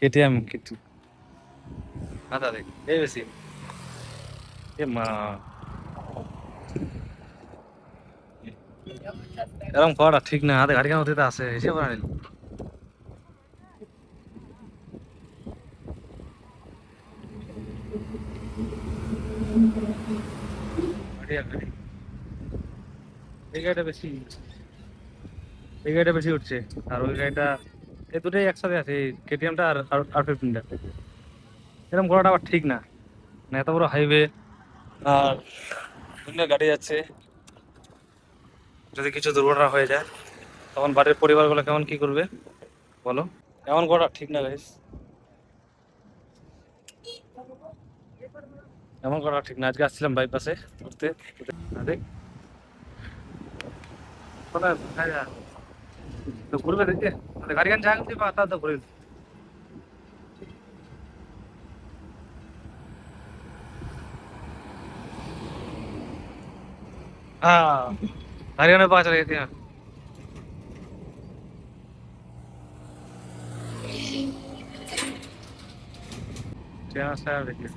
KTM কিছু আদা দেখ এই বেশি এ মা এরকম করা ঠিক না আদে গাড়ি কেন হতে আছে হিসেবে আনিল এই গাড়িটা বেশি এই গাড়িটা বেশি উঠছে আর ওই গাড়িটা এই দুটোই একসাথে আছে কেটিএমটা আর আর 15টা এরকম করাটা আবার ঠিক না মানে এত বড় হাইওয়ে আর অন্য গাড়ি যাচ্ছে যদি কিছু দুর্ঘটনা হয়ে যায় তখন বাড়ির পরিবারগুলো কেমন কি করবে বলো এমন করা ঠিক না গাইস এমন করা ঠিক না আজকে আসছিলাম বাইপাসে ঘুরতে দেখ কোথায় কোথায় যা তো ঘুরবে দেখে গাড়ি গান জায়গা দিবা তা তো ঘুরে हाँ हरियाणा पास रहे थे ट्रेन से देखिए